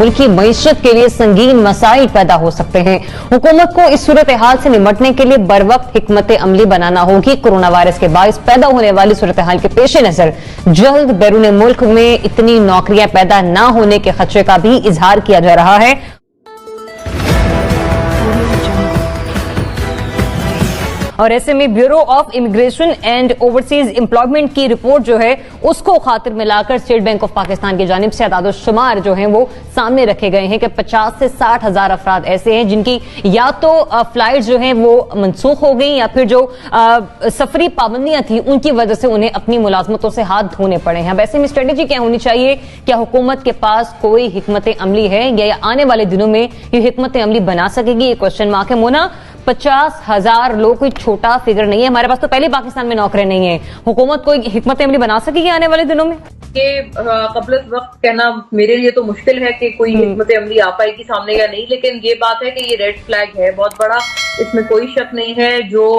मुल्क की मईशत के लिए संगीन मसाइल पैदा हो सकते हैं। हुकूमत को इस सूरत हाल से निपटने के लिए बर वक्त हिकमत अमली बनाना होगी। कोरोना वायरस के बायस पैदा होने वाली सूरत हाल के पेश नजर जल्द बैरून मुल्क में इतनी नौकरियां पैदा न होने के खदशे का भी इजहार किया जा रहा है। और ऐसे में bureau of immigration and overseas employment की रिपोर्ट जो है उसको खातिर मिलाकर स्टेट बैंक ऑफ पाकिस्तान की जानिब से अदाद-ओ-शुमार जो हैं वो सामने रखे गए हैं कि 50 से 60 हजार अफराद ऐसे हैं जिनकी या तो फ्लाइट जो हैं वो मनसूख हो गई या फिर जो सफरी पाबंदियां थी उनकी वजह से उन्हें अपनी मुलाजमतों से हाथ धोने पड़े हैं। अब ऐसे में स्ट्रेटेजी क्या होनी चाहिए? क्या हुकूमत के पास कोई हिकमत अमली है या आने वाले दिनों में ये हिकमत अमली बना सकेगी? ये क्वेश्चन मार्क है। मोना, 50,000 लोग कोई छोटा फिगर नहीं है। हमारे पास तो पहले पाकिस्तान में नौकरी नहीं है। हुकूमत कोई हिकमत अमली बना सकेगी आने वाले दिनों में? ये कबल वक्त कहना मेरे लिए तो मुश्किल है कि कोई हिकमत अमली आ पाएगी सामने या नहीं, लेकिन ये बात है कि ये रेड फ्लैग है बहुत बड़ा, इसमें कोई शक नहीं है। जो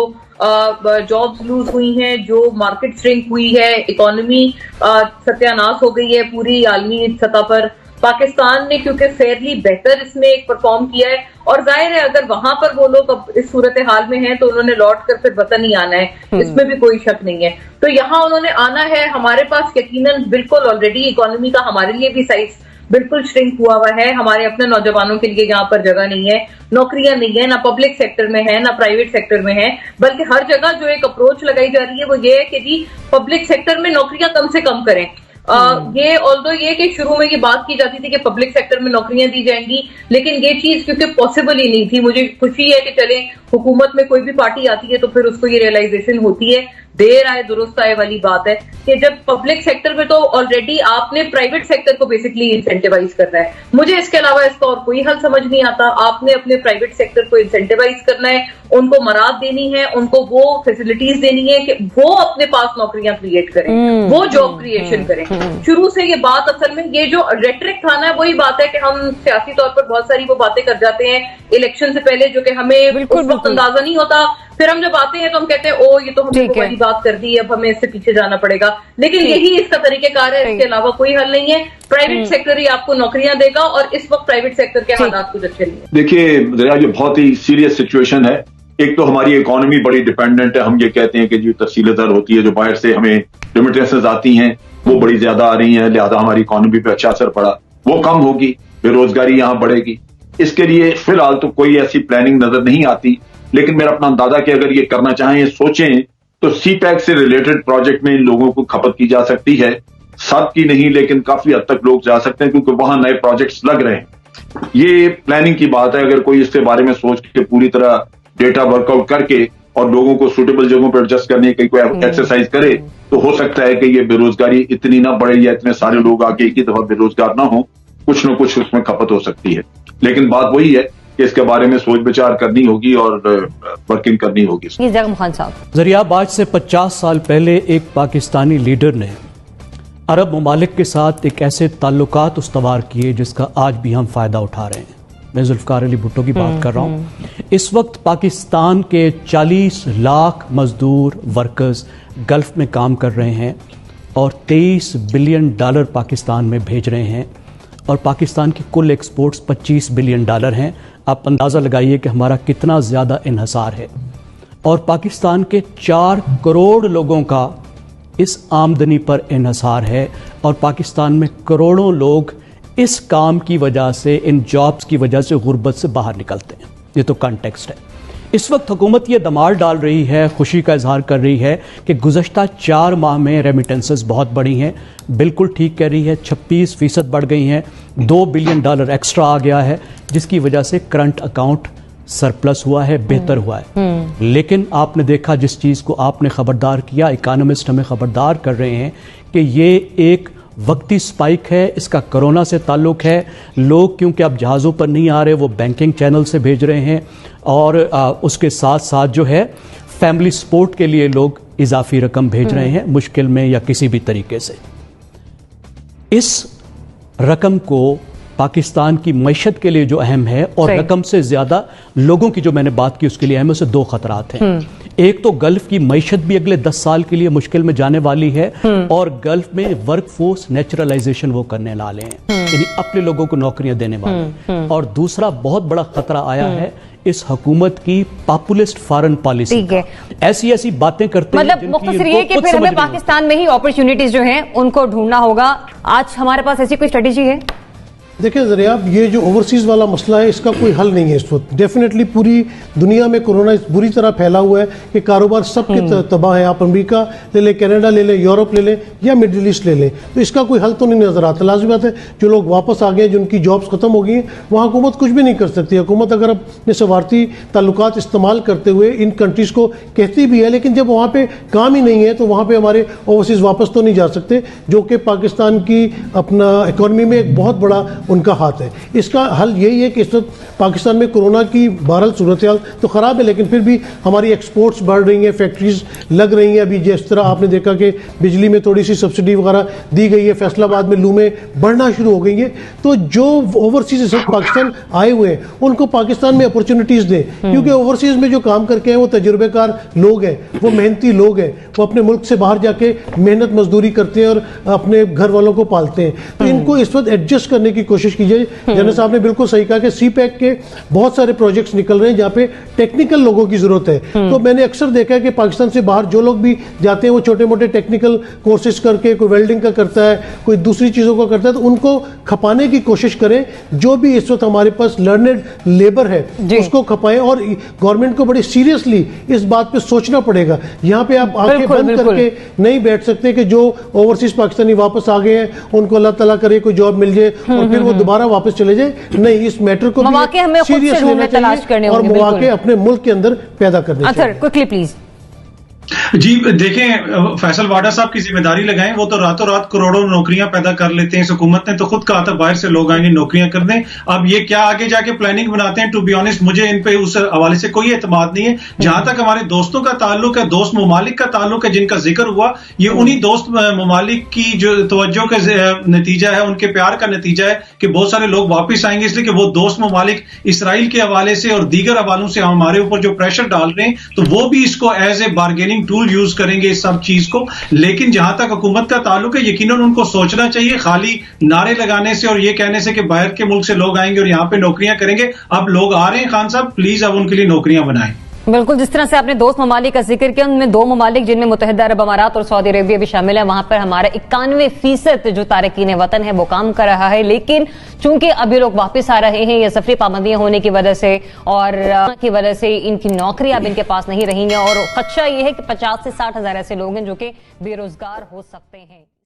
जॉब्स लूज हुई हैं, जो मार्केट श्रिंक हुई है, इकोनॉमी सत्यानाश हो गई है पूरी आलमी सतह पर। पाकिस्तान ने क्योंकि फेयरली बेहतर इसमें एक परफॉर्म किया है और जाहिर है अगर वहां पर वो लोग इस सूरत हाल में हैं तो उन्होंने लौट कर फिर वतन ही आना है, इसमें भी कोई शक नहीं है। तो यहाँ उन्होंने आना है। हमारे पास यकीनन बिल्कुल ऑलरेडी इकोनॉमी का हमारे लिए भी साइज बिल्कुल श्रिंक हुआ है। हमारे अपने नौजवानों के लिए यहाँ पर जगह नहीं है, नौकरियां नहीं है, ना पब्लिक सेक्टर में है ना प्राइवेट सेक्टर में है, बल्कि हर जगह जो एक अप्रोच लगाई जा रही है वो ये है कि जी पब्लिक सेक्टर में नौकरियां कम से कम करें। ये ऑल्दो ये कि शुरू में ये बात की जाती थी कि पब्लिक सेक्टर में नौकरियां दी जाएंगी, लेकिन ये चीज क्योंकि पॉसिबल ही नहीं थी। मुझे खुशी है कि चले हुकूमत में कोई भी पार्टी आती है तो फिर उसको ये रियलाइजेशन होती है, देर आए दुरुस्त आए वाली बात है कि जब पब्लिक सेक्टर में तो ऑलरेडी आपने प्राइवेट सेक्टर को बेसिकली इंसेंटिवाइज करना है। मुझे इसके अलावा इसका और कोई हल समझ नहीं आता। आपने अपने प्राइवेट सेक्टर को इंसेंटिवाइज करना है, उनको मराद देनी है, उनको वो फैसिलिटीज देनी है कि वो अपने पास नौकरियां क्रिएट करें, वो जॉब क्रिएशन करें। शुरू से ये बात असल में ये जो रेटरिक था ना, वही बात है कि हम सियासी तौर पर बहुत सारी वो बातें कर जाते हैं इलेक्शन से पहले जो कि हमें उस वक्त अंदाजा नहीं होता। फिर हम जब आते हैं तो हम कहते हैं ओ ये तो हमने बड़ी बात कर दी, अब हमें इससे पीछे जाना पड़ेगा। लेकिन यही इसका तरीकेकार है, इसके अलावा कोई हल नहीं है। प्राइवेट सेक्टर ही आपको नौकरियां देगा और इस वक्त प्राइवेट सेक्टर के हालात कुछ अच्छे नहीं है। देखिए ये बहुत ही सीरियस सिचुएशन है। एक तो हमारी इकोनॉमी बड़ी डिपेंडेंट है। हम ये कहते हैं कि जो तफसील दर होती है, जो बाहर से हमें रेमिटेंसेस आती हैं वो बड़ी ज्यादा आ रही हैं, लिहाजा हमारी इकोनॉमी पे अच्छा असर पड़ा, वो कम होगी, बेरोजगारी यहाँ बढ़ेगी। इसके लिए फिलहाल तो कोई ऐसी प्लानिंग नजर नहीं आती, लेकिन मेरा अपना अंदाजा कि अगर ये करना चाहें, सोचें तो सीपैक से रिलेटेड प्रोजेक्ट में इन लोगों को खपत की जा सकती है। सब की नहीं लेकिन काफी हद तक लोग जा सकते हैं क्योंकि वहां नए प्रोजेक्ट्स लग रहे हैं। ये प्लानिंग की बात है। अगर कोई इसके बारे में सोच के पूरी तरह डेटा वर्कआउट करके और लोगों को सूटेबल जगहों पर एडजस्ट करने की कोई एक्सरसाइज करे तो हो सकता है कि ये बेरोजगारी इतनी ना बढ़े या इतने सारे लोग आके एक ही दफा बेरोजगार ना हो, कुछ न कुछ उसमें खपत हो सकती है। लेकिन बात वही है कि इसके बारे में सोच विचार करनी होगी और वर्किंग करनी होगी। जरियाबाद से 50 साल पहले एक पाकिस्तानी लीडर ने अरब ममालिक के साथ एक ऐसे ताल्लुकात उस्तवार किए जिसका आज भी हम फायदा उठा रहे हैं। मैं जुल्फकार अली भुट्टो की बात कर रहा हूँ। इस वक्त पाकिस्तान के 40 लाख मजदूर वर्कर्स गल्फ में काम कर रहे हैं और $23 बिलियन पाकिस्तान में भेज रहे हैं और पाकिस्तान की कुल एक्सपोर्ट्स $25 बिलियन हैं। आप अंदाज़ा लगाइए कि हमारा कितना ज़्यादा इन्हसार है और पाकिस्तान के 4 करोड़ लोगों का इस आमदनी पर इन्हसार है और पाकिस्तान में करोड़ों लोग इस काम की वजह से, इन जॉब्स की वजह से गुर्बत से बाहर निकलते हैं। ये तो कॉन्टेक्स्ट है। इस वक्त हुकूमत ये दमाल डाल रही है, खुशी का इजहार कर रही है कि गुज़श्ता 4 माह में रेमिटेंसेस बहुत बढ़ी हैं। बिल्कुल ठीक कह रही है, 26% बढ़ गई हैं, $2 बिलियन एक्स्ट्रा आ गया है जिसकी वजह से करंट अकाउंट सरप्लस हुआ है, बेहतर हुआ है। लेकिन आपने देखा जिस चीज़ को आपने खबरदार किया, इकोनॉमिस्ट हमें खबरदार कर रहे हैं कि ये एक वक्ती स्पाइक है, इसका कोरोना से ताल्लुक़ है। लोग क्योंकि अब जहाज़ों पर नहीं आ रहे वो बैंकिंग चैनल से भेज रहे हैं और उसके साथ साथ जो है फैमिली सपोर्ट के लिए लोग इजाफी रकम भेज रहे हैं मुश्किल में या किसी भी तरीके से। इस रकम को पाकिस्तान की मईशत के लिए जो अहम है और रकम से ज़्यादा लोगों की जो मैंने बात की उसके लिए अहम है, उसे 2 खतरात हैं। एक तो गल्फ की मईशत भी अगले 10 साल के लिए मुश्किल में जाने वाली है और गल्फ में वर्कफोर्स नेचुरलाइजेशन वो करने वाले हैं, यानी अपने लोगों को नौकरियां देने वाले हैं। और दूसरा बहुत बड़ा खतरा आया है इस हुकूमत की पॉपुलिस्ट फॉरेन पॉलिसी का। ऐसी ऐसी बातें करते हैं मतलब मुख्तसर ये कि फिर हमें पाकिस्तान में ही अपॉर्चुनिटीज जो हैं उनको ढूंढना होगा। आज हमारे पास ऐसी कोई स्ट्रेटेजी है? देखिए ज़रिया, ये जो ओवरसीज़ वाला मसला है इसका कोई हल नहीं है इस वक्त। डेफिनेटली पूरी दुनिया में कोरोना इस बुरी तरह फैला हुआ है कि कारोबार सबके तबाह है। आप अमेरिका ले लें, कनाडा ले लें, यूरोप ले लें या मिडिल ईस्ट ले लें, तो इसका कोई हल तो नहीं नज़र आता। लाज़मी बात है जो लोग वापस आ गए, जिनकी जॉब्स ख़त्म हो गई हैं, वहाँ हुकूमत कुछ भी नहीं कर सकती। हुकूमत अगर अपने सफारती ताल्लुकात इस्तेमाल करते हुए इन कंट्रीज़ को कहती भी है, लेकिन जब वहाँ पर काम ही नहीं है तो वहाँ पर हमारे ओवरसीज़ वापस तो नहीं जा सकते, जो कि पाकिस्तान की अपना इकॉनमी में एक बहुत बड़ा उनका हाथ है। इसका हल यही है कि इस वक्त पाकिस्तान में कोरोना की बहरहाल सूरत हाल तो ख़राब है, लेकिन फिर भी हमारी एक्सपोर्ट्स बढ़ रही हैं, फैक्ट्रीज लग रही हैं। अभी जिस तरह आपने देखा कि बिजली में थोड़ी सी सब्सिडी वगैरह दी गई है, फैसलाबाद में लूमें बढ़ना शुरू हो गई हैं। तो जो ओवरसीज इस वक्त पाकिस्तान आए हुए हैं उनको पाकिस्तान में अपॉर्चुनिटीज़ दें, क्योंकि ओवरसीज में जो काम करके हैं वो तजुर्बेकार लोग हैं, वो मेहनती लोग हैं, वो अपने मुल्क से बाहर जाके मेहनत मजदूरी करते हैं और अपने घर वालों को पालते हैं। तो इनको इस वक्त एडजस्ट करने की कोशिश कीजिए। जनरल साहब ने बिल्कुल सही कहा कि CPEC के बहुत सारे प्रोजेक्ट्स निकल रहे हैं जहां पे टेक्निकल लोगों की जरूरत है। तो मैंने अक्सर देखा है कि पाकिस्तान से बाहर जो लोग भी जाते हैं वो छोटे मोटे टेक्निकल कोर्सेज करके, कोई वेल्डिंग का करता है, कोई दूसरी चीज़ों का करता है, तो उनको खपाने की कोशिश करें। जो भी इस वक्त हमारे पास लर्नेड लेबर है उसको खपाएं, और गवर्नमेंट को बड़ी सीरियसली इस बात पर सोचना पड़ेगा। यहाँ पे आप आंखें बंद करके नहीं बैठ सकते कि जो ओवरसीज पाकिस्तानी वापस आ गए हैं उनको अल्लाह ताला करे कोई जॉब मिल जाए और फिर वो दोबारा वापस चले जाए। नहीं, इस मैटर को सीरियस लेना चाहिए और मौके अपने मुल्क के अंदर पैदा करने चाहिए। Quickly please. जी देखें, फैसल वाडा साहब की जिम्मेदारी लगाएं, वो तो रातों रात करोड़ों नौकरियां पैदा कर लेते हैं। इस हुकूमत ने तो खुद कहा था बाहर से लोग आएंगे नौकरियां करने। अब ये क्या आगे जाके प्लानिंग बनाते हैं, टू बी ऑनेस्ट मुझे इन पे उस हवाले से कोई एतमाद नहीं है। जहां तक हमारे दोस्तों का ताल्लुक है, दोस्त ममालिक का ताल्लुक है जिनका जिक्र हुआ, ये उन्हीं दोस्त ममालिक की जो तवज्जो का नतीजा है, उनके प्यार का नतीजा है कि बहुत सारे लोग वापिस आएंगे, इसलिए कि वो दोस्त ममालिक इसराइल के हवाले से और दीगर हवालों से हमारे ऊपर जो प्रेशर डाल रहे हैं, तो वो भी इसको as a bargaining tool use करेंगे इस सब चीज को। लेकिन जहां तक हुकूमत का ताल्लुक है, यकीनन उनको सोचना चाहिए, खाली नारे लगाने से और ये कहने से कि बाहर के मुल्क से लोग आएंगे और यहां पे नौकरियां करेंगे। अब लोग आ रहे हैं, खान साहब प्लीज अब उनके लिए नौकरियां बनाएं। बिल्कुल, जिस तरह से आपने दोस्त ममालिक का जिक्र किया, उनमें 2 ममालिक जिनमें मुत्तहिदा अरब अमारात और सऊदी अरेबिया भी शामिल है, वहां पर हमारा 91% जो तारकीन वतन है वो काम कर रहा है। लेकिन चूंकि अभी लोग वापस आ रहे हैं, ये सफरी पाबंदियां होने की वजह से और की वजह से इनकी नौकरियां अब इनके पास नहीं रहेंगी और खदशा ये है कि 50 से 60 हजार ऐसे लोग हैं जो कि बेरोजगार हो सकते हैं।